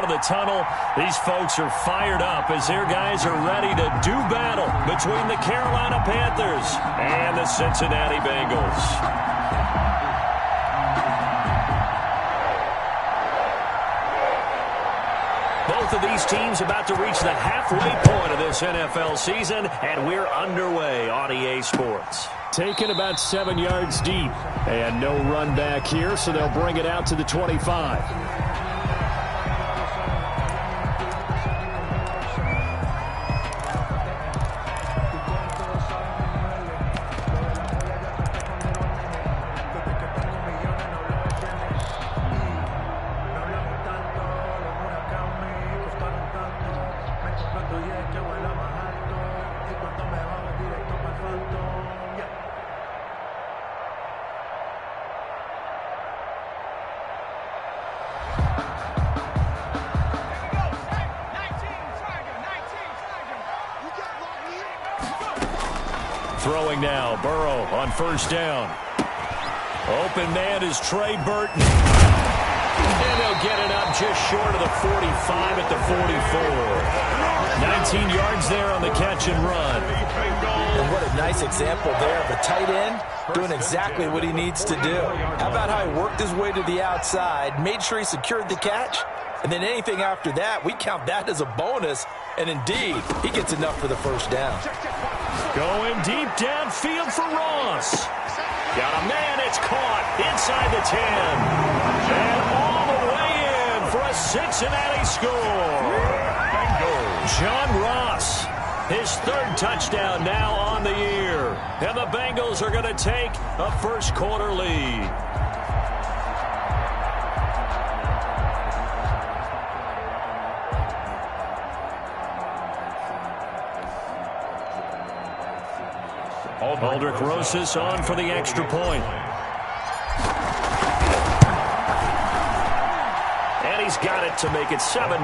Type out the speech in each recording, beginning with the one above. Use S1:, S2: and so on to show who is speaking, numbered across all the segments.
S1: out of the tunnel. These folks are fired up as their guys are ready to do battle between the Carolina Panthers and the Cincinnati Bengals. Both of these teams about to reach the halfway point of this NFL season, and we're underway on EA Sports.
S2: Taken about 7 yards deep, and no run back here, so they'll bring it out to the 25. Throwing now, Burrow on first down. Open man is Trey Burton. And they'll get it up just short of the 45 at the 44. 19 yards there on the catch and run.
S3: And what a nice example there of a tight end doing exactly what he needs to do. How about how he worked his way to the outside, made sure he secured the catch, and then anything after that, we count that as a bonus. And indeed, he gets enough for the first down.
S1: Going deep downfield for Ross. Got a man, it's caught inside the 10. And all the way in for a Cincinnati score. John Ross, his third touchdown now on the year. And the Bengals are going to take a first quarter lead. Aldrich Rosas on for the extra point. And he's got it to make it 7-0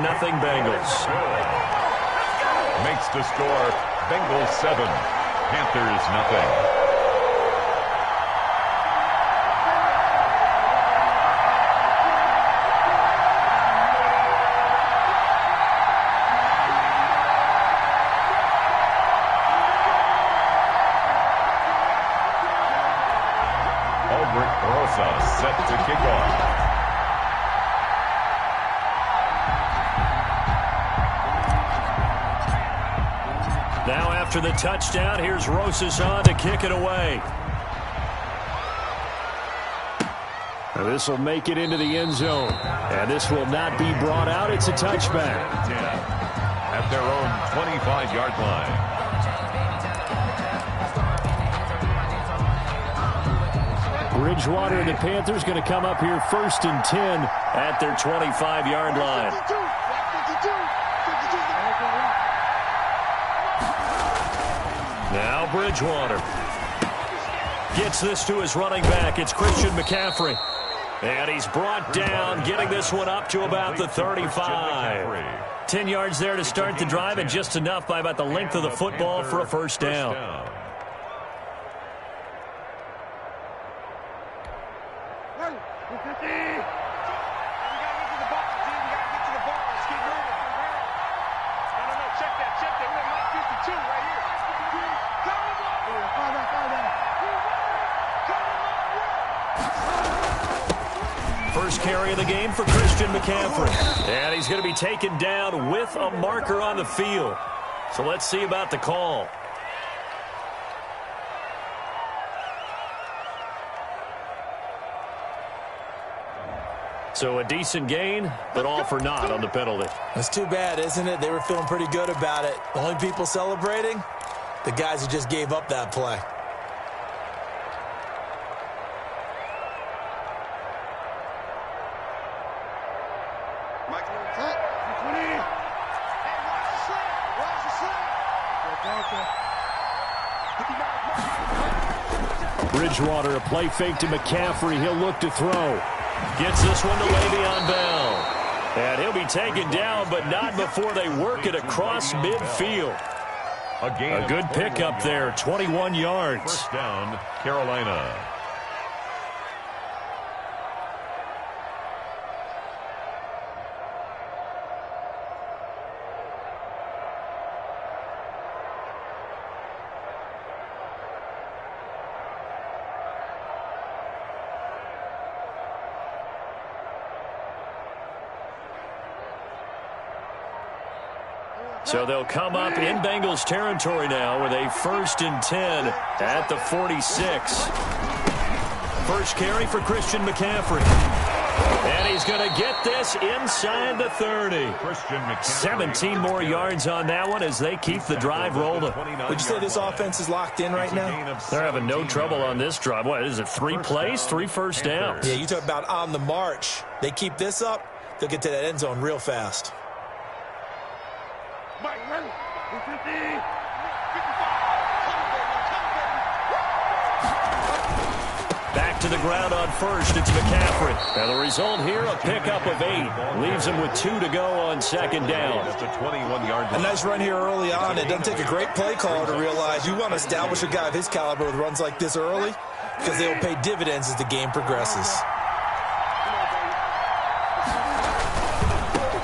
S1: Bengals.
S4: Makes the score Bengals 7, Panthers nothing. Set to kick off.
S1: Now after the touchdown, here's Rosas on to kick it away.
S2: This will make it into the end zone. And this will not be brought out. It's a touchback.
S4: At their own 25-yard line.
S2: Bridgewater and the Panthers going to come up here 1st and 10
S1: at their 25-yard line. Now Bridgewater gets this to his running back. It's Christian McCaffrey. And he's brought down, getting this one up to about the 35. 10 yards there to start the drive, and just enough by about the length of the football for a first down. First carry of the game for Christian McCaffrey. And he's going to be taken down with a marker on the field. So let's see about the call. So a decent gain, but all for naught on the penalty.
S3: That's too bad, isn't it? They were feeling pretty good about it. The only people celebrating, the guys who just gave up that play.
S2: Bridgewater, a play fake to McCaffrey. He'll look to throw.
S1: Gets this one to Le'Veon Bell. And he'll be taken down, but not before they work it across midfield. A good pickup there, 21 yards.
S4: First down, Carolina.
S2: So they'll come up in Bengals territory now with a 1st and 10 at the 46. First carry for Christian McCaffrey. And he's going to get this inside the 30. 17 more yards on that one as they keep the drive rolling.
S3: Would you say this offense is locked in right now?
S2: They're having no trouble on this drive. What is it, 3 plays, 3 first downs?
S3: Yeah, you talk about on the march. They keep this up, they'll get to that end zone real fast.
S2: Back to the ground on first, it's McCaffrey. And the result here, a pickup of 8. Leaves him with 2 to go on 2nd down.
S3: A nice run here early on. It doesn't take a great play caller to realize you want to establish a guy of his caliber with runs like this early because they will pay dividends as the game progresses.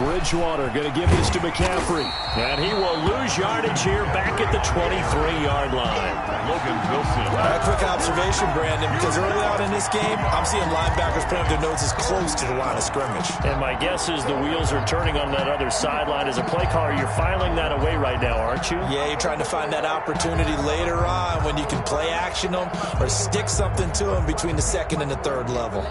S2: Bridgewater going to give this to McCaffrey. And he will lose yardage here back at the 23-yard line.
S4: Logan Wilson.
S3: A quick observation, Brandon, because early on in this game, I'm seeing linebackers putting their noses close to the line of scrimmage.
S2: And my guess is the wheels are turning on that other sideline. As a play caller, you're filing that away right now, aren't you?
S3: Yeah, you're trying to find that opportunity later on when you can play action them or stick something to them between the 2nd and the 3rd level.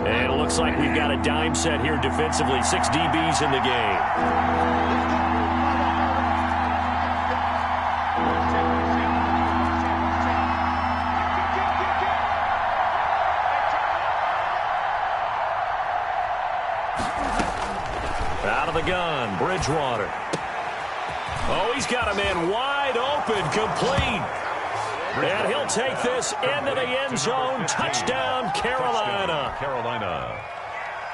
S2: And it looks like we've got a dime set here defensively. 6 DBs in the game. Out of the gun, Bridgewater. Oh, he's got a man wide open, complete. And he'll take this into the end zone. Touchdown, Carolina.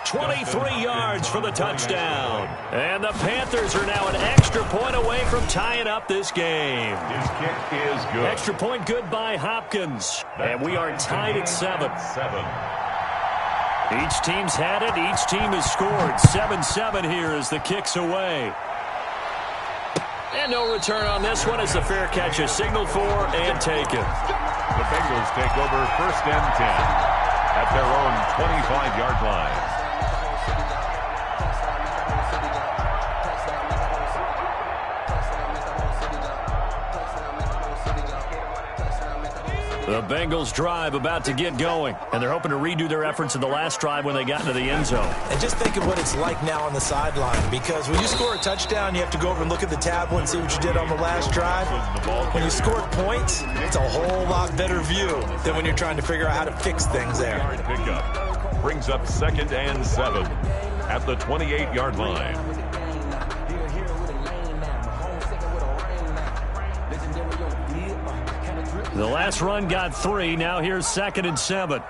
S2: 23 yards for the touchdown. And the Panthers are now an extra point away from tying up this game.
S4: His kick is good.
S2: Extra point good by Hopkins. And we are tied at 7. Each team's had it. Each team has scored. 7-7 here as the kick's away. And no return on this one as the fair catch is signaled for and taken.
S4: The Bengals take over 1st and 10 at their own 25-yard line.
S2: The Bengals drive about to get going, and they're hoping to redo their efforts in the last drive when they got into the end zone.
S3: And just think of what it's like now on the sideline, because when you score a touchdown, you have to go over and look at the tablet and see what you did on the last drive. When you score points, it's a whole lot better view than when you're trying to figure out how to fix things there.
S4: Pickup brings up 2nd and 7 at the 28-yard line.
S2: The last run got 3. Now here's 2nd and 7.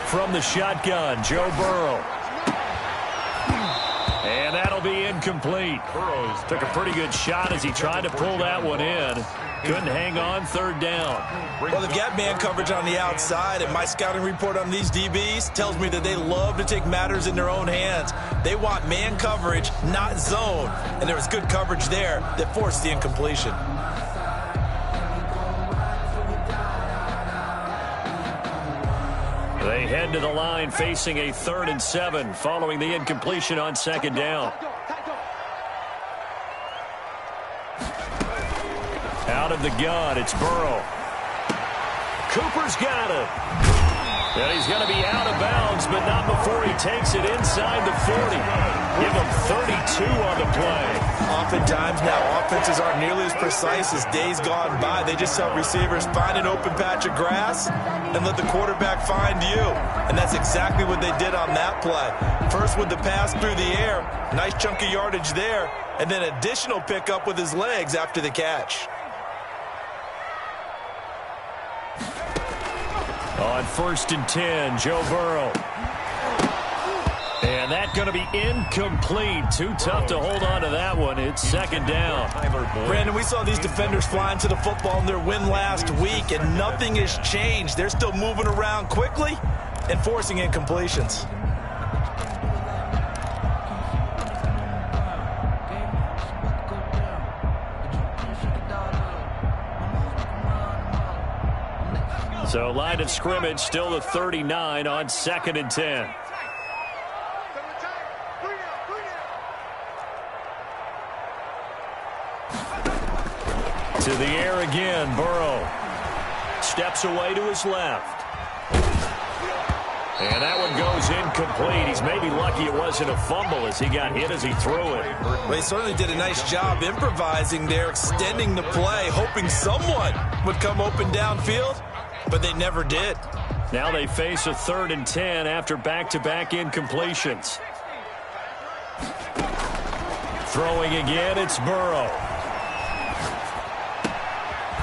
S2: From the shotgun, Joe Burrow. And that'll be incomplete. Burrows took a pretty good shot as he tried to pull that one in. Couldn't hang on 3rd down.
S3: Well, they've got man coverage on the outside, and my scouting report on these DBs tells me that they love to take matters in their own hands. They want man coverage, not zone. And there was good coverage there that forced the incompletion.
S2: They head to the line facing a 3rd and 7 following the incompletion on 2nd down. Out of the gun, it's Burrow. Cooper's got it. And he's going to be out of bounds, but not before he takes it inside the 40. Give him 32 on the play.
S3: Oftentimes now, offenses aren't nearly as precise as days gone by. They just help receivers find an open patch of grass and let the quarterback find you. And that's exactly what they did on that play. First with the pass through the air, nice chunk of yardage there, and then additional pickup with his legs after the catch.
S2: On 1st and 10, Joe Burrow. And that's going to be incomplete. Too tough to hold on to that one. It's 2nd down.
S3: Brandon, we saw these defenders flying to the football in their win last week, and nothing has changed. They're still moving around quickly and forcing incompletions.
S2: So line of scrimmage still the 39 on 2nd and 10. To the air again, Burrow. Steps away to his left. And that one goes incomplete. He's maybe lucky it wasn't a fumble as he got hit as he threw it.
S3: Well, he certainly did a nice job improvising there, extending the play, hoping someone would come open downfield, but they never did.
S2: Now they face a 3rd and 10 after back-to-back incompletions. Throwing again, it's Burrow.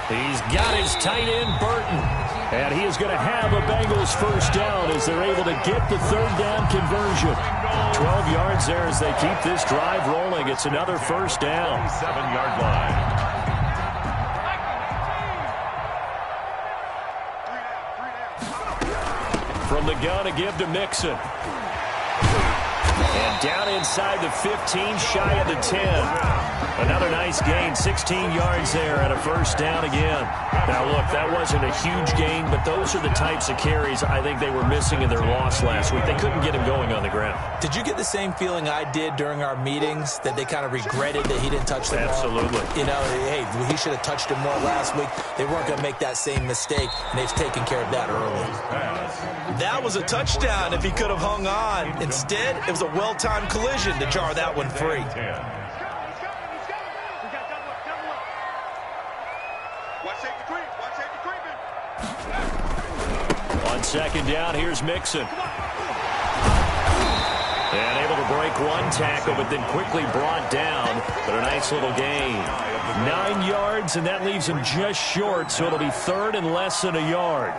S2: He's got his tight end, Burton. And he is going to have a Bengals first down as they're able to get the 3rd down conversion. 12 yards there as they keep this drive rolling. It's another first down.
S4: 7-yard line.
S2: From the gun, a give to Mixon. And down inside the 15, shy of the 10. Another nice gain, 16 yards there and a first down again. Now, look, that wasn't a huge gain, but those are the types of carries I think they were missing in their loss last week. They couldn't get him going on the ground.
S3: Did you get the same feeling I did during our meetings, that they kind of regretted that he didn't touch the ball?
S2: Absolutely.
S3: You know, hey, he should have touched him more last week. They weren't going to make that same mistake, and they've taken care of that early. That was a touchdown if he could have hung on. Instead, it was a well-timed collision to jar that one free.
S2: On 2nd down, here's Mixon. And able to break one tackle, but then quickly brought down. But a nice little gain. 9 yards, and that leaves him just short, so it'll be 3rd and less than a yard.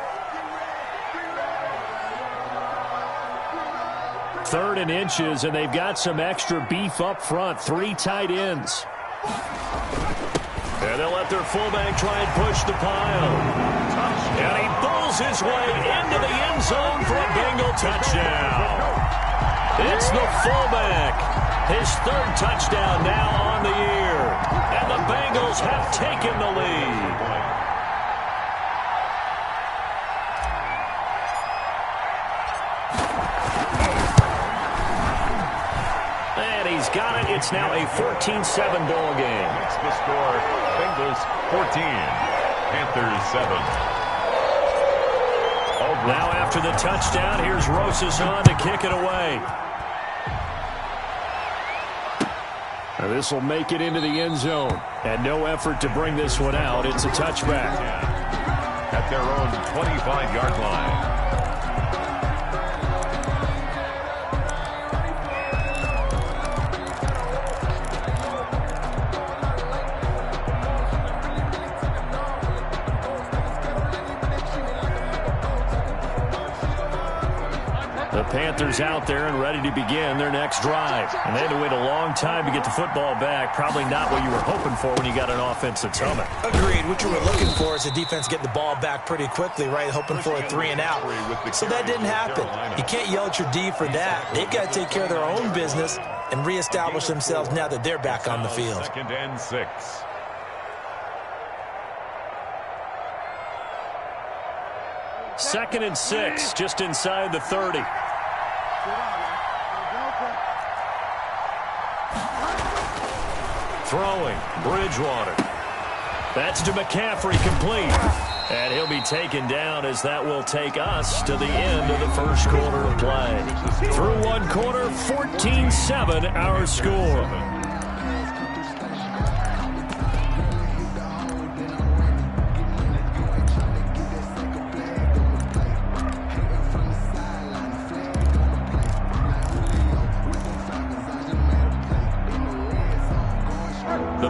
S2: 3rd and inches, and they've got some extra beef up front. 3 tight ends. And they'll let their fullback try and push the pile. And he pulls his way into the end zone for a Bengal touchdown. It's the fullback. His 3rd touchdown now on the year. And the Bengals have taken the lead. And he's got it. It's now a 14-7 ball game.
S4: That's the score. Bengals 14, Panthers 7.
S2: Now after the touchdown, here's Rosas on to kick it away. This will make it into the end zone. And no effort to bring this one out. It's a touchback.
S4: At their own 25-yard line.
S2: The Panthers out there and ready to begin their next drive. And they had to wait a long time to get the football back. Probably not what you were hoping for when you got an offense that's humming.
S3: Agreed. What you were looking for is the defense getting the ball back pretty quickly, right? Hoping for a 3 and out. So that didn't happen. You can't yell at your D for that. They've got to take care of their own business and reestablish themselves now that they're back on the field.
S4: 2nd and 6.
S2: Second and 6, just inside the 30. Throwing, Bridgewater. That's to McCaffrey, complete. And he'll be taken down as that will take us to the end of the first quarter of play. Through one quarter, 14-7 our score.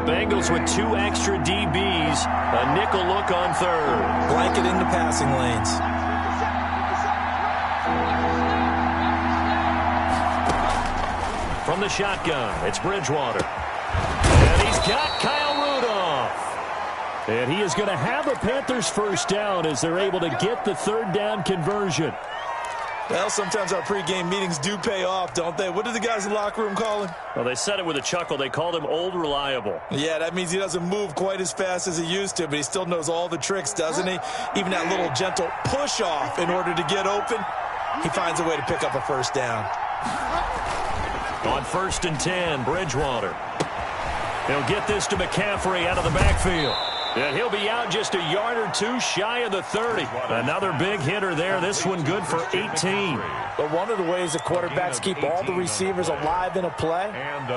S2: Bengals with 2 extra DBs. A nickel look on 3rd.
S3: Blanket into passing lanes.
S2: From the shotgun, it's Bridgewater. And he's got Kyle Rudolph. And he is going to have a Panthers first down as they're able to get the 3rd down conversion.
S3: Well, sometimes our pregame meetings do pay off, don't they? What did the guys in the locker room call him?
S2: Well, they said it with a chuckle. They called him Old Reliable.
S3: Yeah, that means he doesn't move quite as fast as he used to, but he still knows all the tricks, doesn't he? Even that little gentle push-off in order to get open, he finds a way to pick up a first down.
S2: On 1st and 10, Bridgewater. He'll get this to McCaffrey out of the backfield. And he'll be out just a yard or two shy of the 30. Another big hitter there. This one good for 18.
S3: But one of the ways the quarterbacks keep all the receivers alive in a play,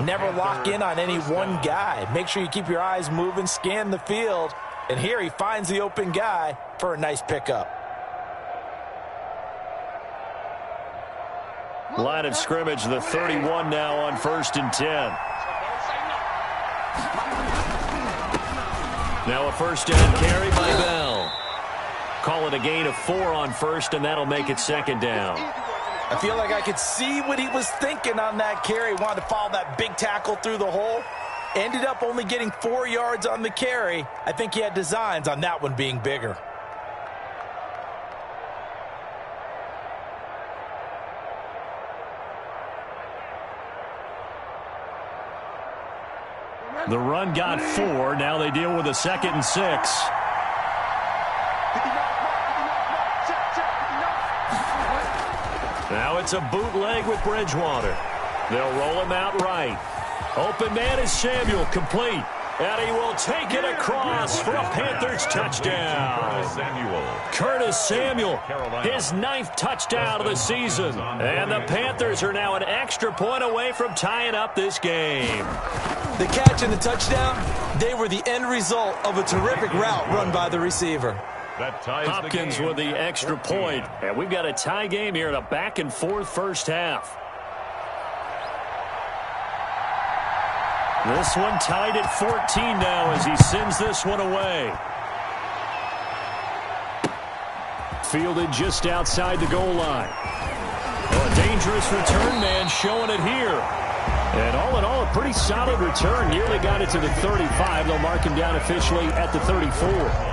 S3: never lock in on any one guy. Make sure you keep your eyes moving, scan the field. And here he finds the open guy for a nice pickup.
S2: Line of scrimmage, the 31 now on 1st and 10. Now a first down carry by Bell. Call it a gain of 4 on 1st, and that'll make it 2nd down.
S3: I feel like I could see what he was thinking on that carry. Wanted to follow that big tackle through the hole. Ended up only getting 4 yards on the carry. I think he had designs on that one being bigger.
S2: The run got 4. Now they deal with a 2nd and 6. Now it's a bootleg with Bridgewater. They'll roll him out right. Open man is Samuel, complete. And he will take it across for a Panthers touchdown. Curtis Samuel, his 9th touchdown of the season. And the Panthers are now an extra point away from tying up this game.
S3: The catch and the touchdown, they were the end result of a terrific route run by the receiver.
S2: Hopkins with the extra point. And we've got a tie game here in a back-and-forth first half. This one tied at 14 now as he sends this one away. Fielded just outside the goal line. Oh, a dangerous return man showing it here. And all in all, a pretty solid return. Nearly got it to the 35. They'll mark him down officially at the 34.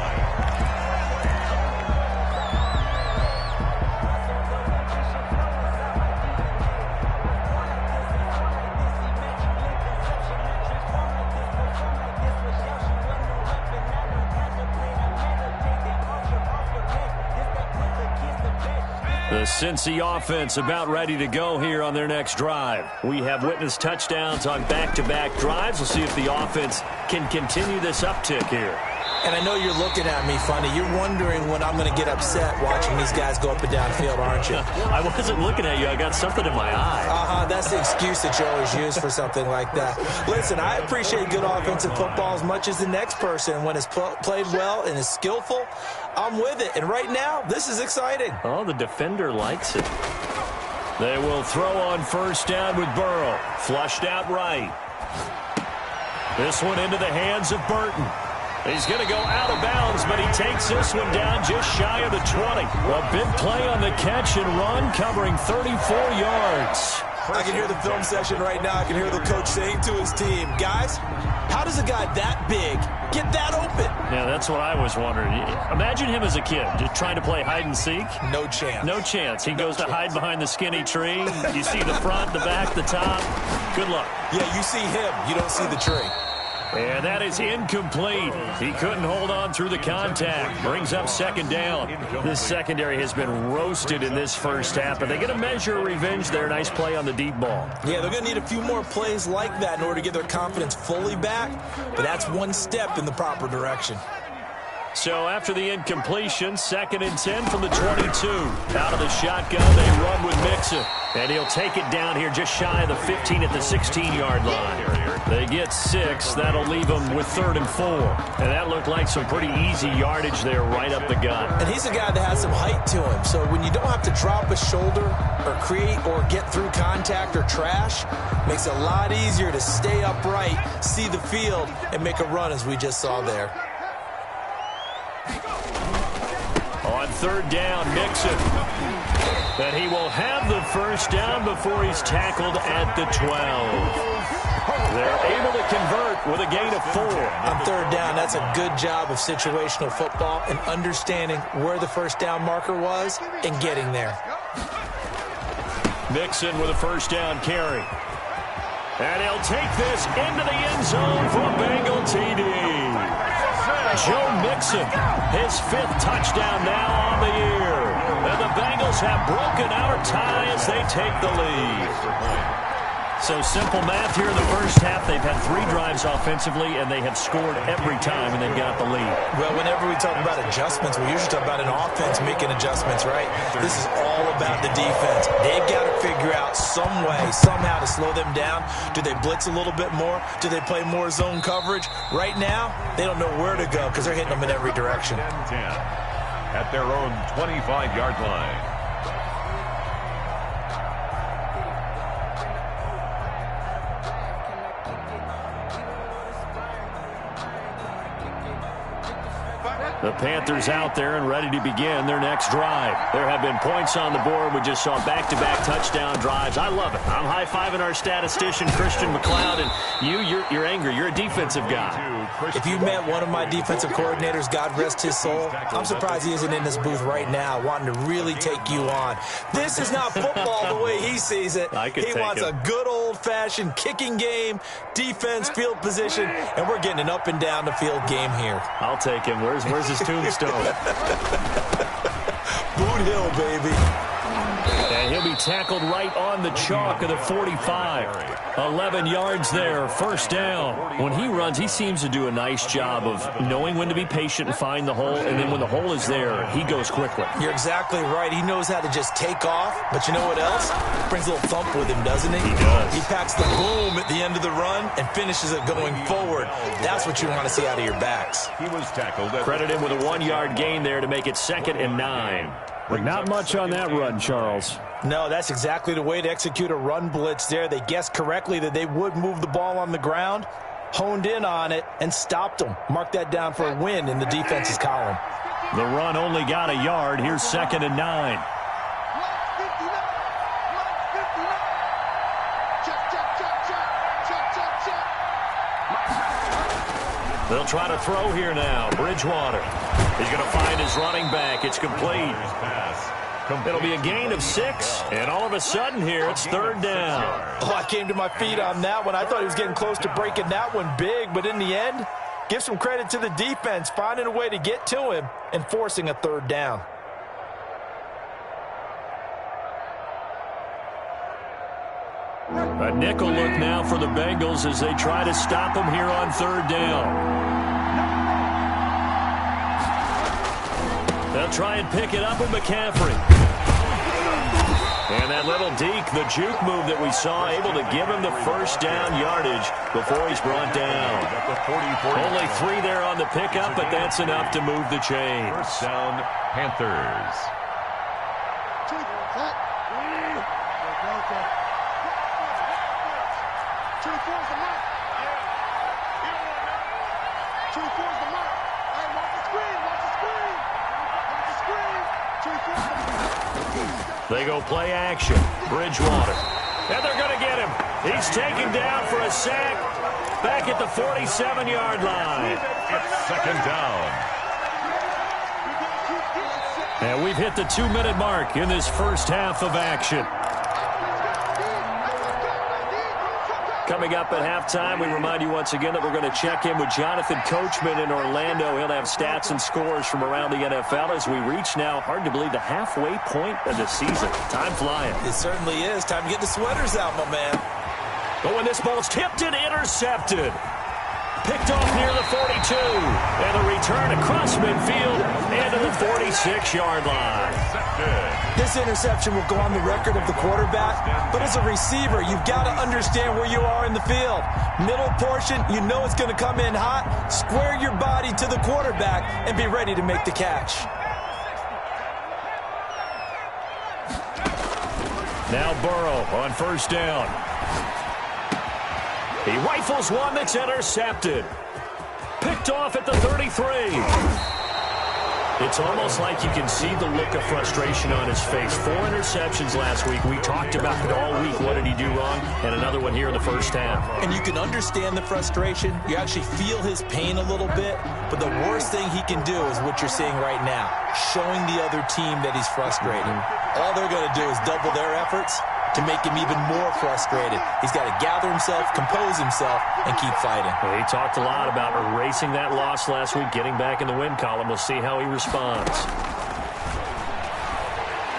S2: The Cincy offense about ready to go here on their next drive. We have witnessed touchdowns on back-to-back drives. We'll see if the offense can continue this uptick here.
S3: And I know you're looking at me funny. You're wondering when I'm going to get upset watching these guys go up and down field, aren't you?
S2: I wasn't looking at you. I got something in my eye.
S3: That's the excuse that you always use for something like that. Listen, I appreciate good offensive football as much as the next person. When it's played well and is skillful, I'm with it. And right now, this is exciting.
S2: Oh, the defender likes it. They will throw on first down with Burrow. Flushed out right. This one into the hands of Burton. He's going to go out of bounds, but he takes this one down just shy of the 20. A big play on the catch and run, covering 34 yards.
S3: I can hear the film session right now. I can hear the coach saying to his team, guys, how does a guy that big get that open?
S2: Yeah, that's what I was wondering. Imagine him as a kid, just trying to play hide and seek.
S3: No chance.
S2: No chance. He goes to hide behind the skinny tree. You see the front, the back, the top. Good luck.
S3: Yeah, you see him. You don't see the tree.
S2: And that is incomplete. He couldn't hold on through the contact. Brings up 2nd down. This secondary has been roasted in this first half, but they get a measure of revenge there. Nice play on the deep ball.
S3: Yeah, they're going to need a few more plays like that in order to get their confidence fully back, but that's one step in the proper direction.
S2: So after the incompletion, 2nd and 10 from the 22. Out of the shotgun, they run with Mixon. And he'll take it down here just shy of the 15 at the 16-yard line. They get 6. That'll leave them with 3rd and 4. And that looked like some pretty easy yardage there right up the gut.
S3: And he's a guy that has some height to him. So when you don't have to drop a shoulder or create or get through contact or trash, makes it a lot easier to stay upright, see the field, and make a run as we just saw there.
S2: On 3rd down, Mixon. But he will have the first down before he's tackled at the 12. They're able to convert with a gain of 4.
S3: On 3rd down, that's a good job of situational football and understanding where the first down marker was and getting there.
S2: Mixon with a first down carry. And he'll take this into the end zone for a Bengal TD. Joe Mixon, his 5th touchdown now on the year. And the Bengals have broken our tie as they take the lead. So simple math here in the first half. They've had 3 drives offensively, and they have scored every time, and they've got the lead.
S3: Well, whenever we talk about adjustments, we usually talk about an offense making adjustments, right? This is all about the defense. They've got to figure out some way, somehow to slow them down. Do they blitz a little bit more? Do they play more zone coverage? Right now, they don't know where to go because they're hitting them in every direction.
S4: 10-10 at their own 25-yard line.
S2: The Panthers out there and ready to begin their next drive. There have been points on the board. We just saw back-to-back touchdown drives. I love it. I'm high-fiving our statistician, Christian McLeod, and you're angry. You're a defensive guy.
S3: If you met one of my defensive coordinators, God rest his soul, I'm surprised he isn't in this booth right now wanting to really take you on. This is not football the way he sees it. He wants a good old-fashioned kicking game, defense, field position, and we're getting an up-and-down-the-field game here.
S2: I'll take him. Where's his tombstone?
S3: Boot Hill, baby.
S2: And he'll be tackled right on the chalk of the 45. 11 yards there, first down. When he runs, he seems to do a nice job of knowing when to be patient and find the hole, and then when the hole is there, he goes quickly.
S3: You're exactly right. He knows how to just take off, but you know what else? Brings a little thump with him, doesn't he?
S2: He does.
S3: He packs the boom at the end of the run and finishes it going forward. That's what you want to see out of your backs.
S4: He was tackled.
S2: Credit him with a 1-yard gain there to make it 2nd and 9.
S1: But not much on that run, Charles.
S3: No, that's exactly the way to execute a run blitz there. They guessed correctly that they would move the ball on the ground, honed in on it, and stopped them. Mark that down for a win in the defense's column.
S2: The run only got a yard. Here's 2nd and 9. They'll try to throw here now. Bridgewater. He's going to find his running back. It's complete. It'll be a gain of 6, and all of a sudden here, it's 3rd down.
S3: Oh, I came to my feet on that one. I thought he was getting close to breaking that one big, but in the end, give some credit to the defense, finding a way to get to him and forcing a 3rd down.
S2: A nickel look now for the Bengals as they try to stop him here on 3rd down. They'll try and pick it up with McCaffrey. And that little deke, the juke move that we saw, able to give him the first down yardage before he's brought down. Only 3 there on the pickup, but that's enough to move the chains.
S4: First down, Panthers.
S2: They go play action. Bridgewater. And they're going to get him. He's taken down for a sack back at the 47-yard line.
S4: It's 2nd down.
S2: And we've hit the 2-minute mark in this first half of action. Coming up at halftime, we remind you once again that we're going to check in with Jonathan Coachman in Orlando. He'll have stats and scores from around the NFL as we reach now, hard to believe, the halfway point of the season. Time flying.
S3: It certainly is. Time to get the sweaters out, my man.
S2: But when this ball's tipped and intercepted. Picked off near the 42. And the return across midfield and to the 46-yard line.
S3: This interception will go on the record of the quarterback, but as a receiver, you've got to understand where you are in the field. Middle portion, you know it's going to come in hot. Square your body to the quarterback and be ready to make the catch.
S2: Now Burrow on first down. He rifles one that's intercepted. Picked off at the 33. It's almost like you can see the look of frustration on his face. 4 interceptions last week. We talked about it all week. What did he do wrong? And another one here in the first half.
S3: And you can understand the frustration. You actually feel his pain a little bit. But the worst thing he can do is what you're seeing right now, showing the other team that he's frustrated. All they're going to do is double their efforts, to make him even more frustrated. He's got to gather himself, compose himself, and keep fighting.
S2: Well, he talked a lot about erasing that loss last week, getting back in the win column. We'll see how he responds.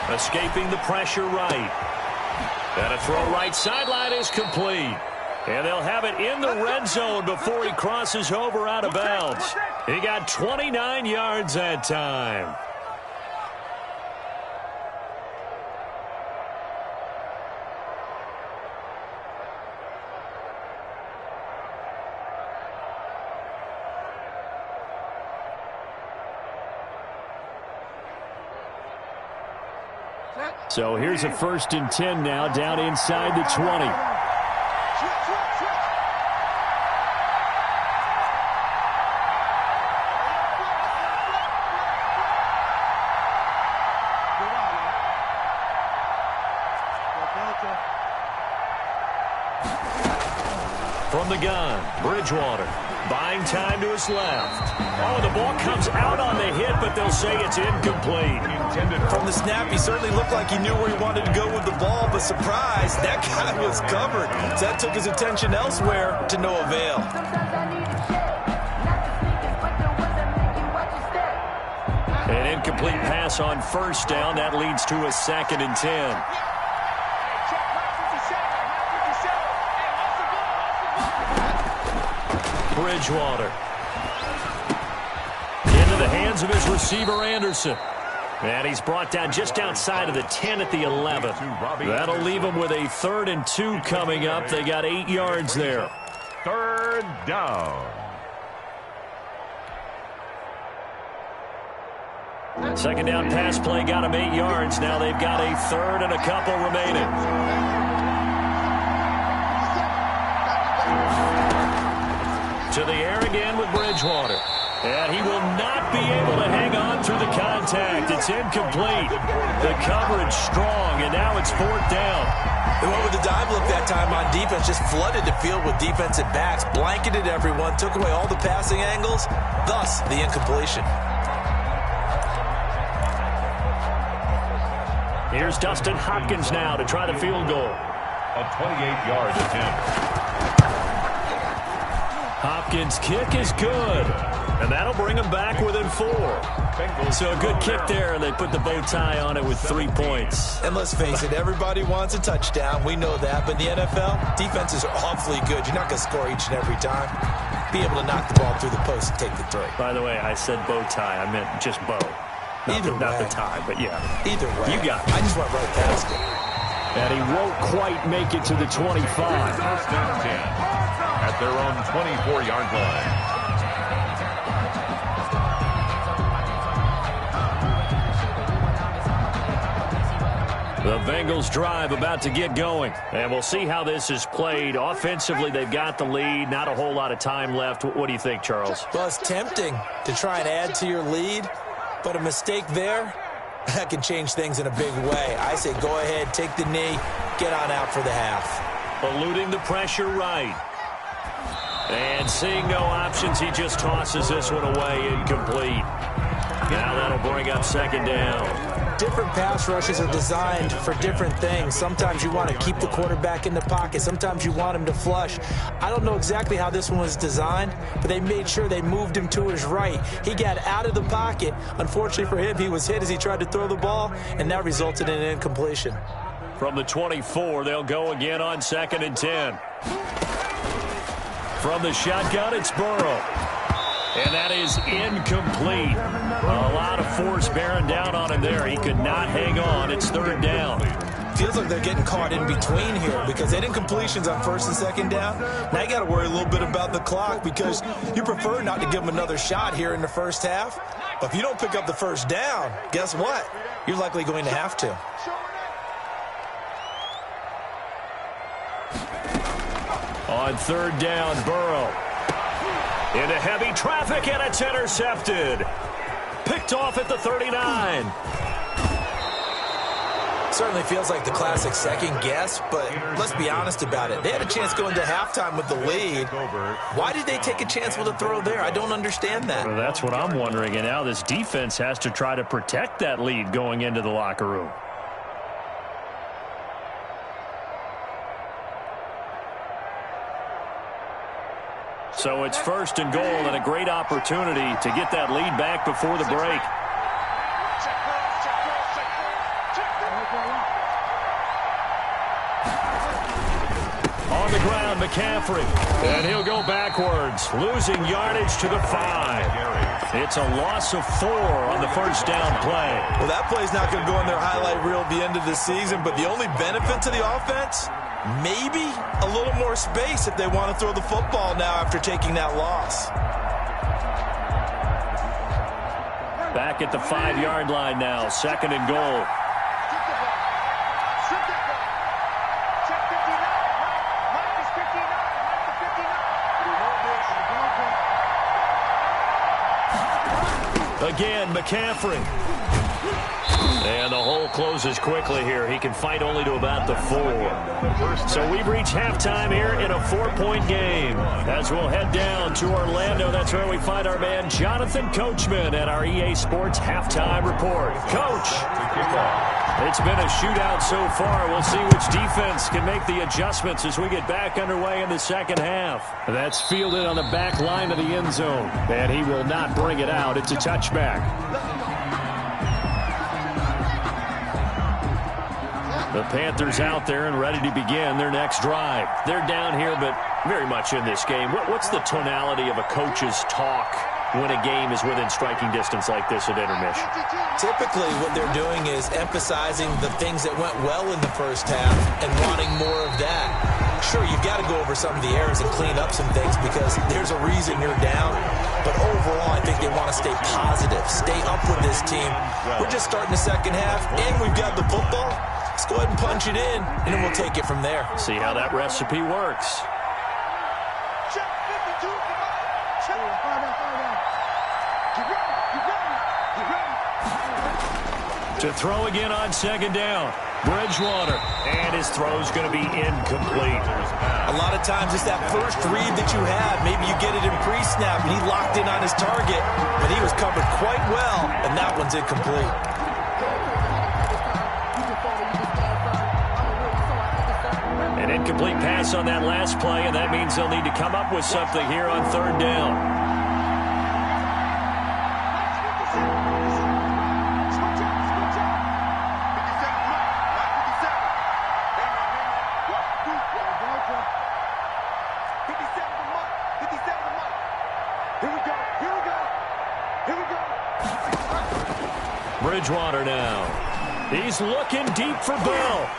S2: Escaping the pressure right. And a throw right sideline is complete. And they'll have it in the red zone before he crosses over out of bounds. He got 29 yards that time. So here's a 1st and 10 now, down inside the 20. From the gun, Bridgewater. Buying time to his left. Oh, the ball comes out on the hit, but they'll say it's incomplete.
S3: From the snap, he certainly looked like he knew where he wanted to go with the ball, but surprise, that guy was covered. So that took his attention elsewhere to no avail.
S2: An incomplete pass on 1st down. That leads to a 2nd and 10. Bridgewater. Into the hands of his receiver, Anderson. And he's brought down just outside of the 10 at the 11. That'll leave him with a 3rd and 2 coming up. They got 8 yards there.
S4: 3rd down.
S2: Second down pass play got him 8 yards. Now they've got a 3rd and a couple remaining. To the air again with Bridgewater. And he will not be able to hang on through the contact. It's incomplete. The coverage strong, and now it's 4th down.
S3: They went with the dive look that time on defense, just flooded the field with defensive backs, blanketed everyone, took away all the passing angles, thus the incompletion.
S2: Here's Dustin Hopkins now to try the field goal.
S4: A 28-yard attempt.
S2: Hopkins' kick is good, and that'll bring him back within 4. So a good kick there, and they put the bow tie on it with 3 points.
S3: And let's face it, everybody wants a touchdown. We know that, but in the NFL, defenses are awfully good. You're not going to score each and every time. Be able to knock the ball through the post and take the 3.
S2: By the way, I said bow tie. I meant just bow. Not the tie, but yeah.
S3: Either way.
S2: You got it.
S3: I just went right past it.
S2: And he won't quite make it to the 25.
S4: 1st and 10 at their own 24-yard line.
S2: The Bengals drive about to get going. And we'll see how this is played. Offensively, they've got the lead. Not a whole lot of time left. What do you think, Charles?
S3: Well, it's tempting to try and add to your lead, but a mistake there, that can change things in a big way. I say go ahead, take the knee, get on out for the half.
S2: Eluding the pressure right. And seeing no options, he just tosses this one away, incomplete. Now that'll bring up 2nd down.
S3: Different pass rushes are designed for different things. Sometimes you want to keep the quarterback in the pocket. Sometimes you want him to flush. I don't know exactly how this one was designed, but they made sure they moved him to his right. He got out of the pocket. Unfortunately for him, he was hit as he tried to throw the ball, and that resulted in an incompletion.
S2: From the 24, they'll go again on 2nd and 10. From the shotgun, it's Burrow. And that is incomplete. A lot of force bearing down on him there. He could not hang on. It's 3rd down.
S3: Feels like they're getting caught in between here because they had incompletions on 1st and 2nd down. Now you got to worry a little bit about the clock because you prefer not to give them another shot here in the 1st half. But if you don't pick up the 1st down, guess what? You're likely going to have to.
S2: On 3rd down, Burrow. Into heavy traffic, and it's intercepted. Picked off at the 39.
S3: Certainly feels like the classic second guess, but let's be honest about it. They had a chance going to halftime with the lead. Why did they take a chance with a throw there? I don't understand that.
S2: Well, that's what I'm wondering, and now this defense has to try to protect that lead going into the locker room. So it's first and goal and a great opportunity to get that lead back before the break. On the ground, McCaffrey. And he'll go backwards, losing yardage to the 5. It's a loss of 4 on the first down play.
S3: Well, that play's not going to go in their highlight reel at the end of the season, but the only benefit to the offense, maybe a little more space if they want to throw the football now after taking that loss.
S2: Back at the 5-yard line now, second and goal. Again, McCaffrey. And the hole closes quickly here. He can fight only to about the 4. So we've reached halftime here in a 4-point game. As we'll head down to Orlando, that's where we find our man Jonathan Coachman at our EA Sports Halftime Report. Coach, it's been a shootout so far. We'll see which defense can make the adjustments as we get back underway in the second half. That's fielded on the back line of the end zone. And he will not bring it out. It's a touchback. The Panthers out there and ready to begin their next drive. They're down here, but very much in this game. What's the tonality of a coach's talk when a game is within striking distance like this at intermission?
S3: Typically, what they're doing is emphasizing the things that went well in the first half and wanting more of that. Sure, you've got to go over some of the errors and clean up some things because there's a reason you're down. But overall, I think they want to stay positive, stay up with this team. We're just starting the second half, and we've got the football. Let's go ahead and punch it in, and then we'll take it from there.
S2: See how that recipe works. To throw again on second down. Bridgewater. And his throw's going to be incomplete.
S3: A lot of times it's that first read that you have. Maybe you get it in pre-snap, and he locked in on his target, but he was covered quite well, and that one's incomplete.
S2: An incomplete pass on that last play, and that means they'll need to come up with something here on third down. Bridgewater now. He's looking deep for Bell.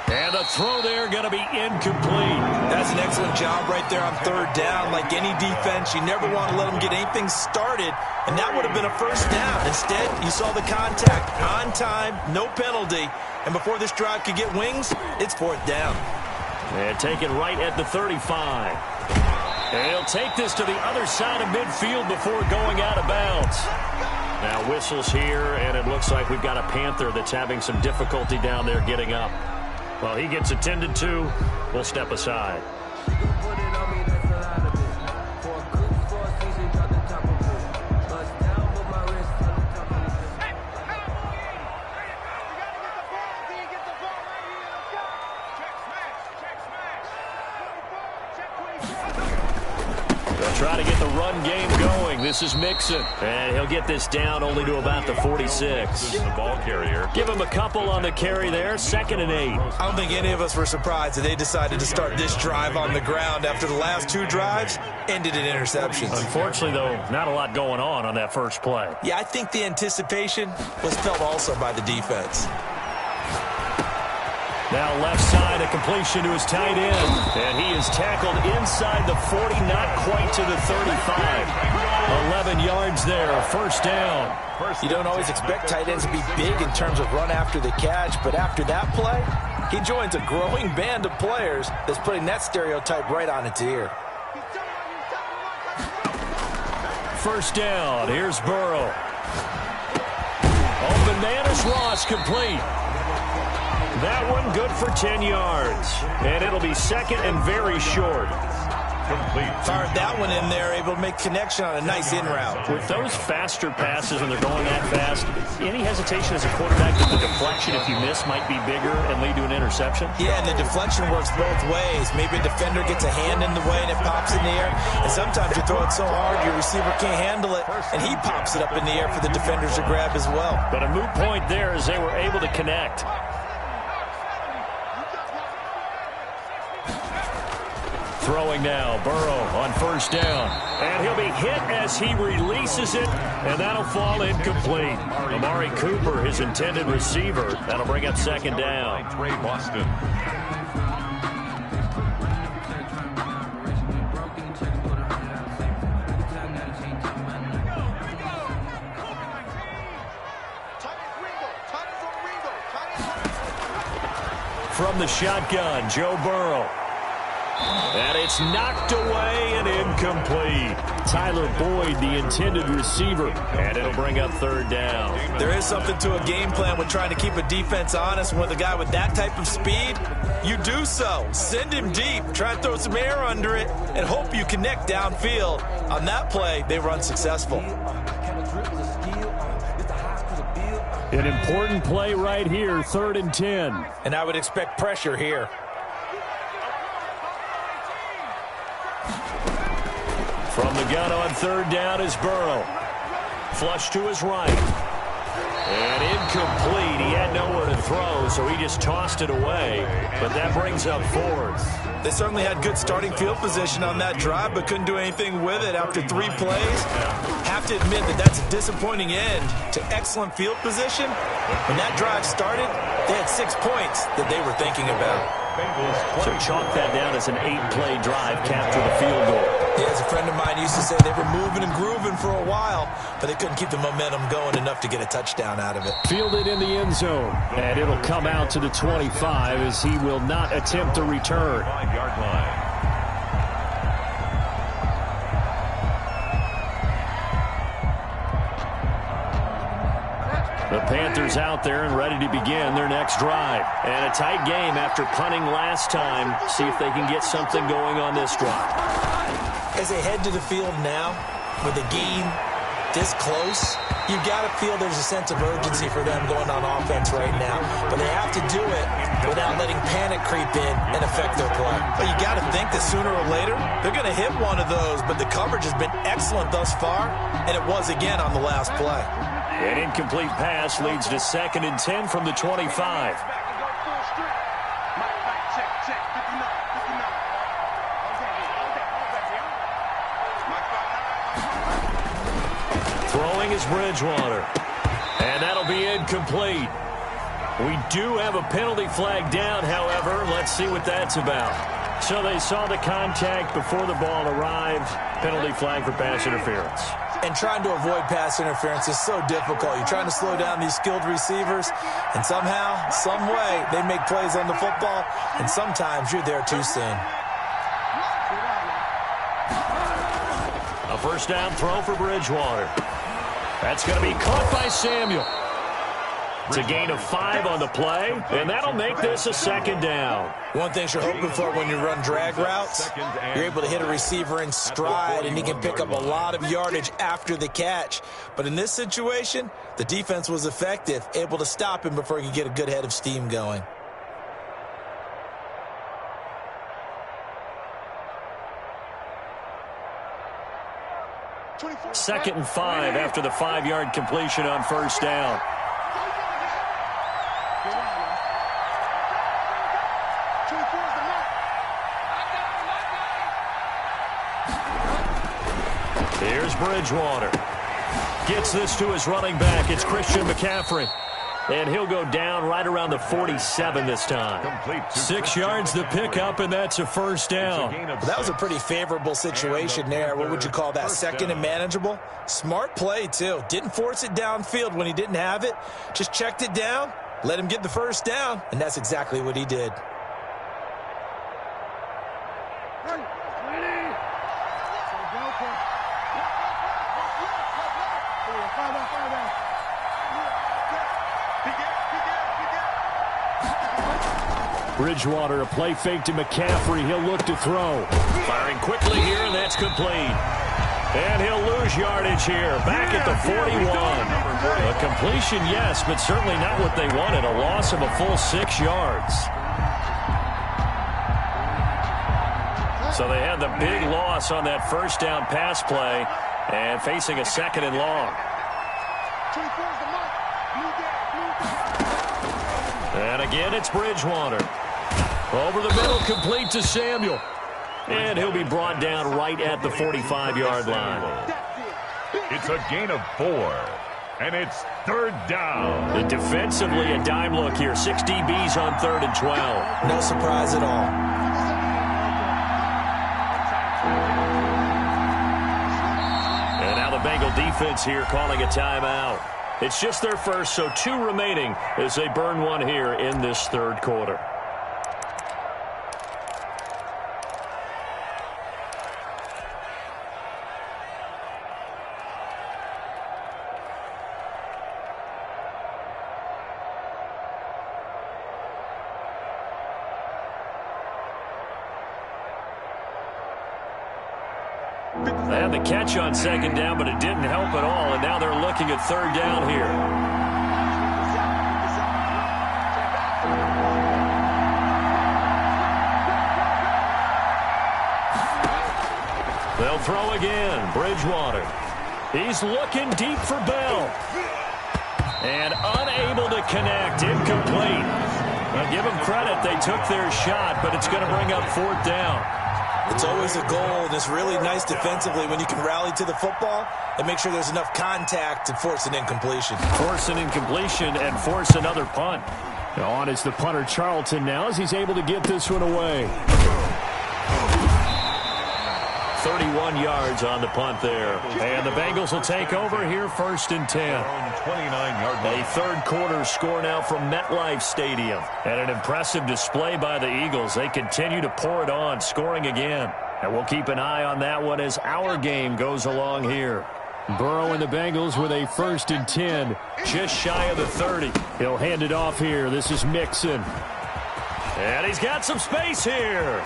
S2: And the throw there going to be incomplete.
S3: That's an excellent job right there on third down. Like any defense, you never want to let them get anything started, and that would have been a first down. Instead, you saw the contact on time, no penalty, and before this drive could get wings, it's fourth down.
S2: And taken right at the 35. And he'll take this to the other side of midfield before going out of bounds. Now whistles here, and it looks like we've got a Panther that's having some difficulty down there getting up. Well, he gets attended to. We'll step aside. Try to get the run game going. This is Mixon. And he'll get this down only to about the 46.
S4: The ball carrier.
S2: Give him a couple on the carry there. 2nd and 8.
S3: I don't think any of us were surprised that they decided to start this drive on the ground after the last 2 drives ended in interceptions.
S2: Unfortunately, though, not a lot going on that first play.
S3: Yeah, I think the anticipation was felt also by the defense.
S2: Now left side, a completion to his tight end. And he is tackled inside the 40, not quite to the 35. 11 yards there, first down.
S3: You don't always expect tight ends to be big in terms of run after the catch, but after that play, he joins a growing band of players that's putting that stereotype right on its ear.
S2: First down, here's Burrow. Open man is Ross, complete. That one good for 10 yards. And it'll be second and very short.
S4: Complete.
S3: Fired that one in there, able to make connection on a nice in route.
S2: With those faster passes when they're going that fast, any hesitation as a quarterback that the deflection, if you miss, might be bigger and lead to an interception?
S3: Yeah, and the deflection works both ways. Maybe a defender gets a hand in the way and it pops in the air. And sometimes you throw it so hard your receiver can't handle it, and he pops it up in the air for the defenders to grab as well.
S2: But a moot point there as they were able to connect. Throwing now, Burrow on first down. And he'll be hit as he releases it, and that'll fall incomplete. Amari Cooper, his intended receiver. That'll bring up second down.
S4: Trey Boston.
S2: From the shotgun, Joe Burrow. And it's knocked away and incomplete. Tyler Boyd, the intended receiver. And it'll bring up third down.
S3: There is something to a game plan with trying to keep a defense honest. With a guy with that type of speed, you do so. Send him deep. Try and throw some air under it and hope you connect downfield. On that play, they were unsuccessful.
S2: An important play right here, 3rd and 10.
S3: And I would expect pressure here.
S2: From the gun on third down is Burrow. Flush to his right. And incomplete. He had nowhere to throw, so he just tossed it away. But that brings up 4th.
S3: They certainly had good starting field position on that drive, but couldn't do anything with it after 3 plays. Have to admit that that's a disappointing end to excellent field position. When that drive started, they had 6 points that they were thinking about.
S2: So chalk that down as an 8-play drive, capture the field goal.
S3: Yeah, as a friend of mine used to say, they were moving and grooving for a while, but they couldn't keep the momentum going enough to get a touchdown out of it.
S2: Fielded in the end zone, and it'll come out to the 25 as he will not attempt a return.
S4: 5-yard line.
S2: The Panthers out there and ready to begin their next drive. And a tight game after punting last time. See if they can get something going on this drive.
S3: As they head to the field now, with a game this close, you've got to feel there's a sense of urgency for them going on offense right now. But they have to do it without letting panic creep in and affect their play. But you got to think that sooner or later, they're going to hit one of those. But the coverage has been excellent thus far, and it was again on the last play.
S2: An incomplete pass leads to 2nd and 10 from the 25. Throwing is Bridgewater. And that'll be incomplete. We do have a penalty flag down, however. Let's see what that's about. So they saw the contact before the ball arrived. Penalty flag for pass interference.
S3: And trying to avoid pass interference is so difficult. You're trying to slow down these skilled receivers, and somehow, some way, they make plays on the football, and sometimes you're there too soon.
S2: A first down throw for Bridgewater. That's going to be caught by Samuel. It's a gain of 5 on the play, and that'll make this a 2nd down.
S3: One thing you're hoping for when you run drag routes, you're able to hit a receiver in stride, and he can pick up a lot of yardage after the catch. But in this situation, the defense was effective, able to stop him before he could get a good head of steam going.
S2: Second and 5 after the 5-yard completion on first down. Here's Bridgewater. Gets this to his running back. It's Christian McCaffrey. And he'll go down right around the 47 this time. 6 yards to pick up, and that's a first down.
S3: Well, that was a pretty favorable situation there. What would you call that? 2nd and manageable? Smart play, too. Didn't force it downfield when he didn't have it. Just checked it down, let him get the first down, and that's exactly what he did.
S1: Bridgewater, a play fake to McCaffrey. He'll look to throw. Firing quickly here, and that's complete. And he'll lose yardage here, back at the 41. A completion, yes, but certainly not what they wanted. A loss of a full 6 yards. So they had the big loss on that first down pass play and facing a 2nd and long. And again, it's Bridgewater. Over the middle, complete to Samuel. And he'll be brought down right at the 45-yard line.
S4: It's a gain of 4, and it's 3rd down.
S1: And defensively, a dime look here. 6 DBs on 3rd and 12.
S3: No surprise at all.
S1: And now the Bengal defense here calling a timeout. It's just their first, so 2 remaining as they burn one here in this 3rd quarter. They had the catch on 2nd down, but it didn't help at all, and now they're looking at 3rd down here. They'll throw again. Bridgewater. He's looking deep for Bell. And unable to connect. Incomplete. Now give them credit. They took their shot, but it's going to bring up 4th down.
S3: It's always a goal, and it's really nice defensively when you can rally to the football and make sure there's enough contact to force an incompletion.
S1: Force an incompletion and force another punt. On is the punter Charlton now as he's able to get this one away. 31 yards on the punt there. And the Bengals will take over here 1st and 10.
S4: 29-yard line.
S1: A 3rd quarter score now from MetLife Stadium. And an impressive display by the Eagles. They continue to pour it on, scoring again. And we'll keep an eye on that one as our game goes along here. Burrow and the Bengals with a 1st and 10, just shy of the 30. He'll hand it off here. This is Mixon. And he's got some space here.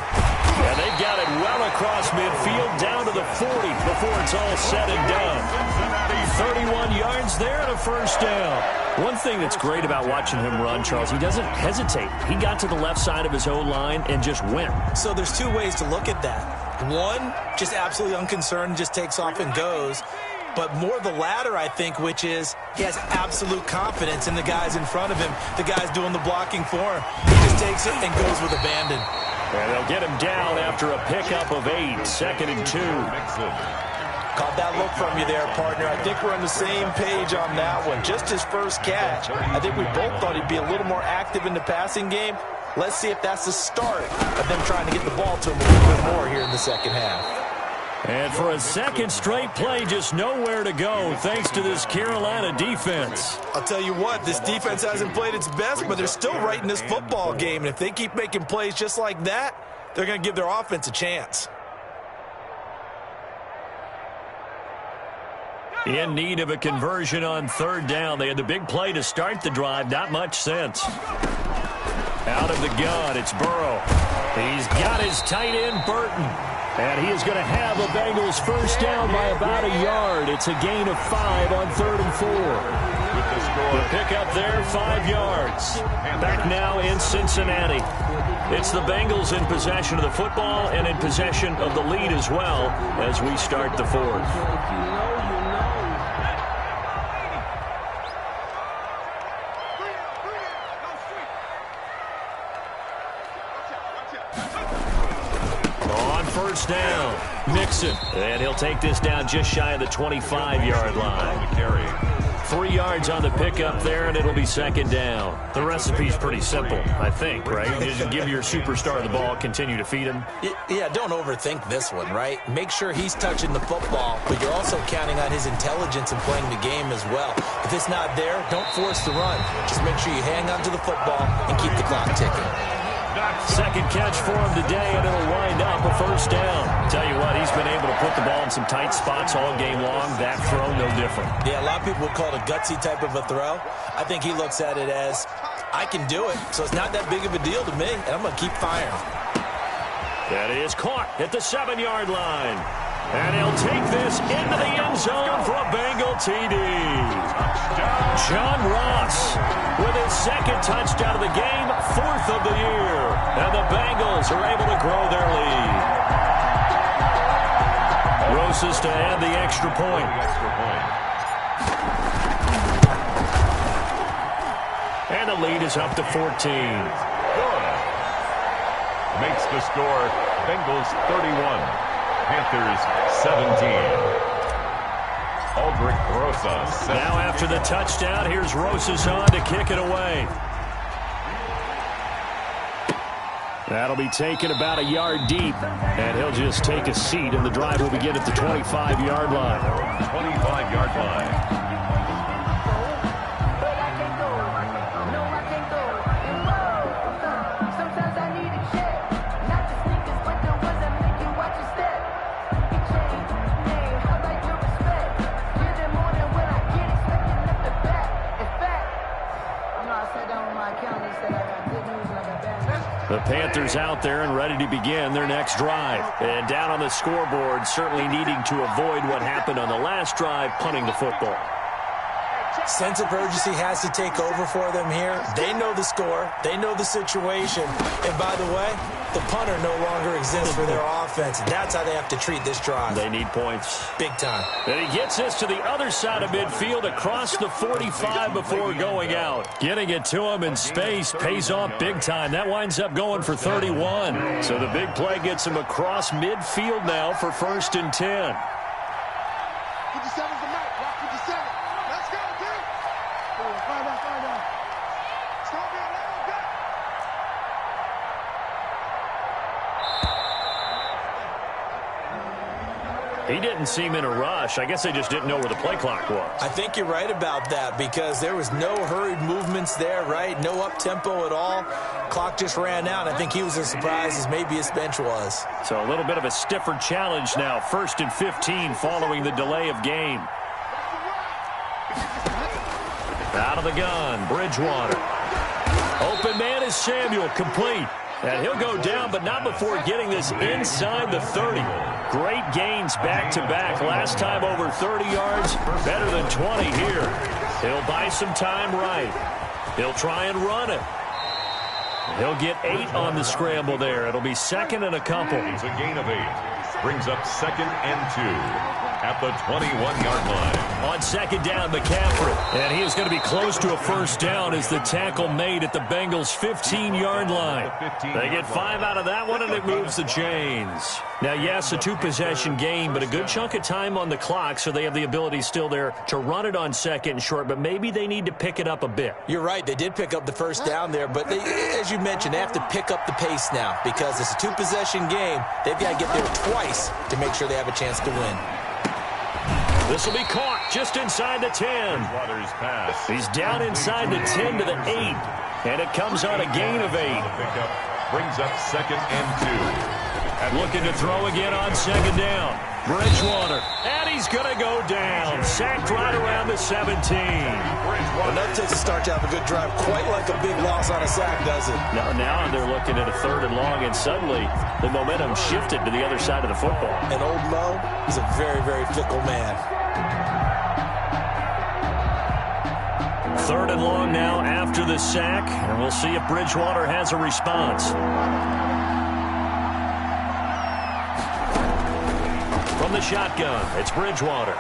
S1: And they've got it well across midfield down to the 40 before it's all said and done. 31 yards there and a 1st down. One thing that's great about watching him run, Charles, he doesn't hesitate. He got to the left side of his O-line and just went.
S3: So there's 2 ways to look at that. One, just absolutely unconcerned, just takes off and goes. But more the latter, I think, which is he has absolute confidence in the guys in front of him, the guys doing the blocking for him. He just takes it and goes with abandon.
S1: And they'll get him down after a pickup of 8, 2nd and 2.
S3: Caught that look from you there, partner. I think we're on the same page on that one. Just his first catch. I think we both thought he'd be a little more active in the passing game. Let's see if that's the start of them trying to get the ball to him a little bit more here in the 2nd half.
S1: And for a 2nd straight play, just nowhere to go thanks to this Carolina defense.
S3: I'll tell you what, this defense hasn't played its best, but they're still right in this football game. And if they keep making plays just like that, they're going to give their offense a chance.
S1: In need of a conversion on 3rd down. They had the big play to start the drive. Not much sense. Out of the gun, it's Burrow. He's got his tight end, Burton. And he is going to have the Bengals 1st down by about a yard. It's a gain of 5 on 3rd and 4. The pickup there, 5 yards. Back now in Cincinnati. It's the Bengals in possession of the football and in possession of the lead as well as we start the 4th. First down, Mixon. And he'll take this down just shy of the 25-yard line. 3 yards on the pickup there, and it'll be 2nd down. The recipe's pretty simple, I think, right? You just give your superstar the ball, continue to feed him.
S3: Yeah, don't overthink this one, right? Make sure he's touching the football, but you're also counting on his intelligence in playing the game as well. If it's not there, don't force the run. Just make sure you hang on to the football and keep the clock ticking.
S1: 2nd catch for him today, and it'll wind up a 1st down. Tell you what, he's been able to put the ball in some tight spots all game long. That throw, no different.
S3: Yeah, a lot of people would call it a gutsy type of a throw. I think he looks at it as I can do it, so it's not that big of a deal to me, and I'm going to keep firing.
S2: That is caught at the 7-yard line. And he'll take this into the end zone for a Bengal TD. John Ross with his second touchdown of the game, 4th of the year. And the Bengals are able to grow their lead. Rosas to add the extra point. And the lead is up to 14.
S4: Good. Makes the score Bengals 31. Panthers 17. Aldrich Rosas.
S2: Now after the touchdown, here's Rosas on to kick it away. That'll be taken about a yard deep, and he'll just take a seat, and the drive will begin at the 25-yard line.
S4: 25-yard line.
S2: The Panthers out there and ready to begin their next drive. And down on the scoreboard, certainly needing to avoid what happened on the last drive, punting the football.
S3: Sense of urgency has to take over for them here. They know the score. They know the situation. And by the way, the punter no longer exists for their offense. That's how they have to treat this drive.
S2: They need points.
S3: Big time.
S2: And he gets this to the other side of midfield across the 45 before going out. Getting it to him in space pays off big time. That winds up going for 31. So the big play gets him across midfield now for 1st and 10. He didn't seem in a rush. I guess they just didn't know where the play clock was.
S3: I think you're right about that because there was no hurried movements there, right? No up-tempo at all. Clock just ran out. I think he was as surprised as maybe his bench was.
S2: So a little bit of a stiffer challenge now. 1st and 15 following the delay of game. Out of the gun, Bridgewater. Open man is Samuel, complete. And he'll go down, but not before getting this inside the 30. Great gains back-to-back. Last time over 30 yards, better than 20 here. He'll buy some time right. He'll try and run it. He'll get 8 on the scramble there. It'll be 2nd and a couple.
S4: It's a gain of 8. Brings up 2nd and 2. At the 21-yard line.
S2: On 2nd down, McCaffrey. And he is going to be close to a 1st down as the tackle made at the Bengals' 15-yard line. They get 5 out of that one, and it moves the chains. Now, yes, a 2-possession game, but a good chunk of time on the clock, so they have the ability still there to run it on 2nd and short, but maybe they need to pick it up a bit.
S3: You're right. They did pick up the 1st down there, but they, as you mentioned, they have to pick up the pace now because it's a 2-possession game. They've got to get there twice to make sure they have a chance to win.
S2: This will be caught just inside the 10. He's down inside the 10 to the 8. And it comes on a gain of 8.
S4: Brings up 2nd and 2.
S2: Looking to throw again on 2nd down. Bridgewater. And he's going to go down. Sacked right around the 17.
S3: Enough takes a start to have a good drive. Quite like a big loss on a sack, does it?
S2: Now they're looking at a 3rd and long, and suddenly the momentum shifted to the other side of the football.
S3: And old Mo is a very, very fickle man.
S2: 3rd and long now after the sack, and we'll see if Bridgewater has a response. From the shotgun, it's Bridgewater.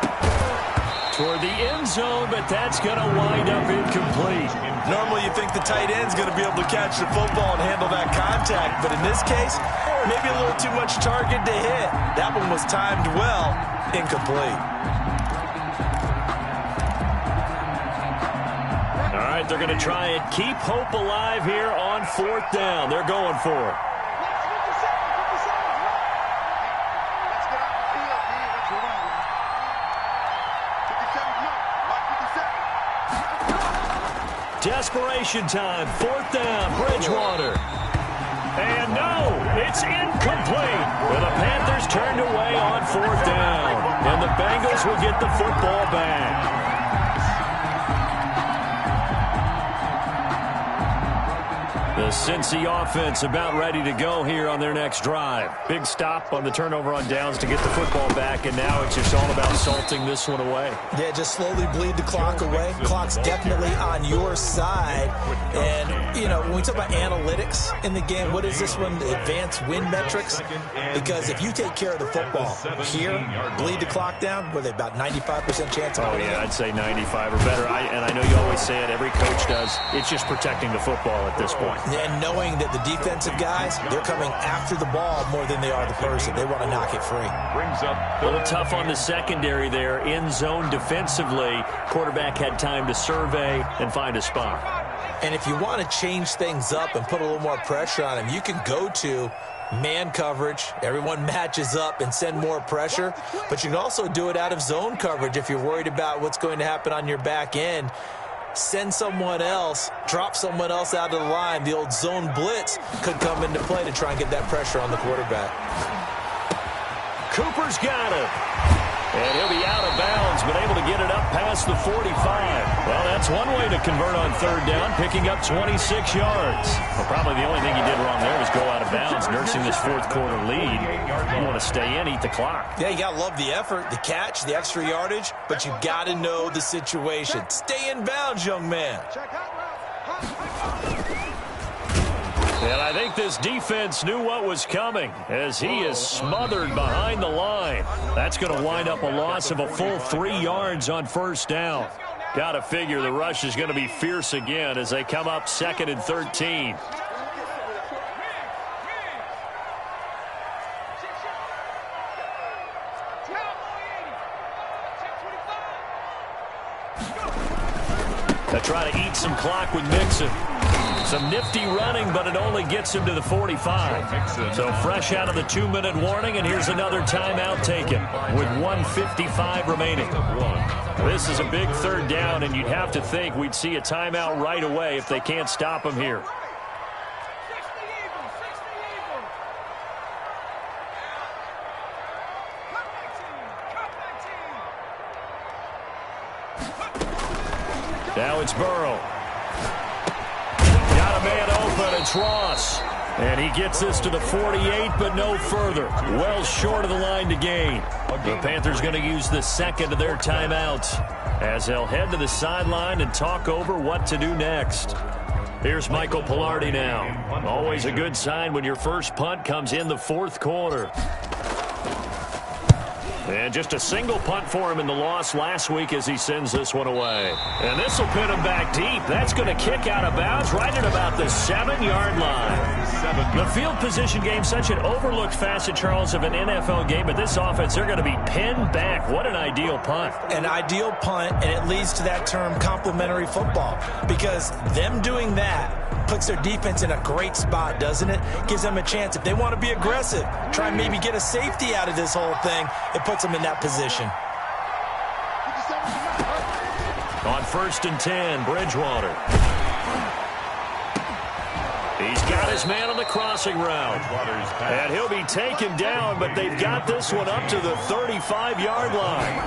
S2: Toward the end zone, but that's going to wind up incomplete.
S3: Normally you think the tight end's going to be able to catch the football and handle that contact, but in this case, maybe a little too much target to hit. That one was timed well, incomplete.
S2: All right, they're going to try and keep hope alive here on 4th down. They're going for it. Desperation time, 4th down, Bridgewater. And no, it's incomplete. Well, the Panthers turned away on 4th down. And the Bengals will get the football back. The Cincy offense about ready to go here on their next drive. Big stop on the turnover on downs to get the football back, and now it's just all about salting this one away.
S3: Yeah, just slowly bleed the clock away. Clock's definitely on your side. And, you know, when we talk about analytics in the game, what is this one? Advanced win metrics? Because if you take care of the football here, bleed the clock down, with about 95% chance of winning.
S2: Oh, yeah, I'd say 95 or better. And I know you always say it, every coach does. It's just protecting the football at this point.
S3: And knowing that the defensive guys, they're coming after the ball more than they are the person. They want to knock it free.
S4: Brings up
S2: a little tough on the secondary there. In zone defensively, quarterback had time to survey and find a spot.
S3: And if you want to change things up and put a little more pressure on him, you can go to man coverage. Everyone matches up and send more pressure. But you can also do it out of zone coverage if you're worried about what's going to happen on your back end. Send someone else, drop someone else out of the line. The old zone blitz could come into play to try and get that pressure on the quarterback.
S2: Cooper's got it. And he'll be out of bounds, but able to get it up past the 45. Well, that's one way to convert on third down, picking up 26 yards. Well, probably the only thing he did wrong there was go out of bounds, nursing this fourth quarter lead. You want to stay in, eat the clock.
S3: Yeah, you got to love the effort, the catch, the extra yardage, but you got to know the situation. Stay in bounds, young man.
S2: And I think this defense knew what was coming as he is smothered behind the line. That's going to wind up a loss of a full 3 yards on first down. Got to figure the rush is going to be fierce again as they come up 2nd and 13. They try to eat some clock with Mixon. Some nifty running, but it only gets him to the 45. So fresh out of the 2-minute warning, and here's another timeout taken with 1:55 remaining. This is a big third down, and you'd have to think we'd see a timeout right away if they can't stop him here. Now it's Burrow. Got a man open. It's Ross. And he gets this to the 48, but no further. Well short of the line to gain. The Panthers going to use the second of their timeouts as they'll head to the sideline and talk over what to do next. Here's Michael Pilardi now. Always a good sign when your first punt comes in the fourth quarter. And just a single punt for him in the loss last week as he sends this one away. And this will pin him back deep. That's going to kick out of bounds right at about the 7-yard line. The field position game, such an overlooked facet, Charles, of an NFL game. But this offense, they're going to be pinned back. What an ideal punt.
S3: An ideal punt, and it leads to that term complementary football. Because them doing that puts their defense in a great spot, doesn't it? Gives them a chance. If they want to be aggressive, try and maybe get a safety out of this whole thing, it puts them in that position.
S2: On 1st and 10, Bridgewater. He's got his man on the crossing route. And he'll be taken down, but they've got this one up to the 35-yard line.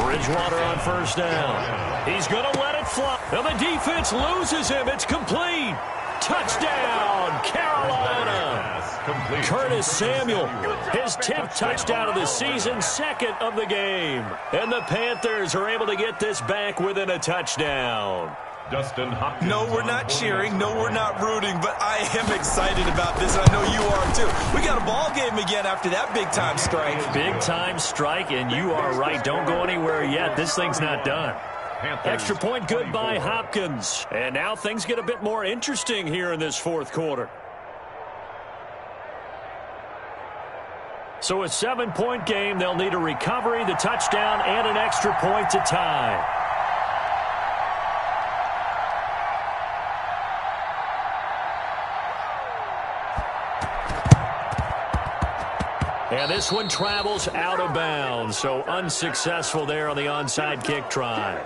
S2: Bridgewater on 1st down. He's going to let it fly. And the defense loses him. It's complete. Touchdown, Carolina. Curtis Samuel, his 10th touchdown of the season, 2nd of the game. And the Panthers are able to get this back within a touchdown.
S4: Dustin Hopkins.
S3: No, we're not cheering. No, we're not rooting. But I am excited about this, and I know you are too. We got a ball game again after that big-time strike.
S2: Big-time strike, and you are right. Don't go anywhere yet. This thing's not done. Extra point good by Hopkins. And now things get a bit more interesting here in this fourth quarter. So a 7-point game. They'll need a recovery, the touchdown, and an extra point to tie. And this one travels out of bounds, so unsuccessful there on the onside kick try.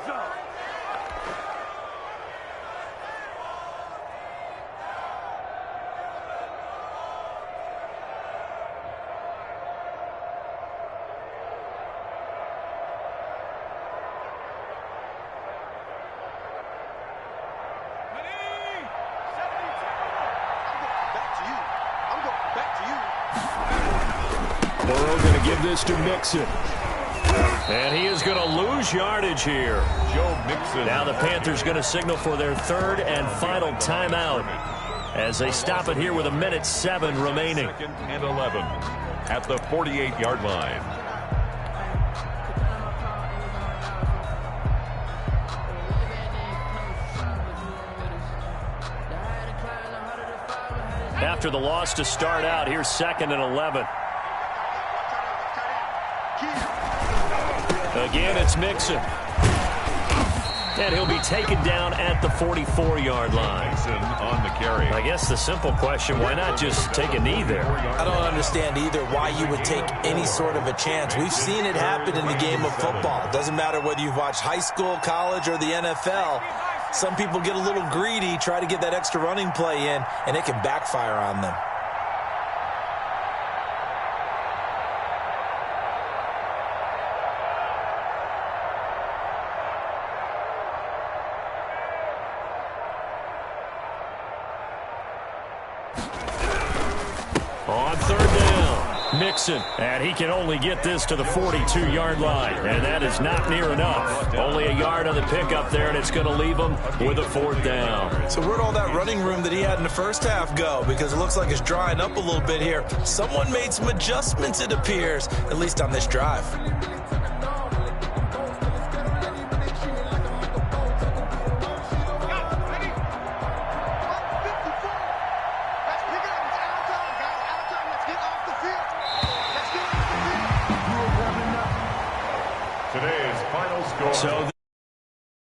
S2: Burrow going to give this to Mixon. And he is going to lose yardage here.
S4: Joe Mixon.
S2: Now the Panthers going to signal for their third and final timeout as they stop it here with 1:07 remaining.
S4: 2nd and 11 at the 48-yard line.
S2: After the loss to start out, here's 2nd and 11. Again, it's Mixon. And he'll be taken down at the 44-yard line.
S4: Mixon on the carry.
S2: I guess the simple question, why not just take a knee there?
S3: I don't understand either why you would take any sort of a chance. We've seen it happen in the game of football. It doesn't matter whether you've watched high school, college, or the NFL. Some people get a little greedy, try to get that extra running play in, and it can backfire on them.
S2: On 3rd down, Mixon. And he can only get this to the 42-yard line. And that is not near enough. Only a yard on the pickup there, and it's going to leave him with a 4th down.
S3: So where'd all that running room that he had in the first half go? Because it looks like it's drying up a little bit here. Someone made some adjustments, it appears, at least on this drive.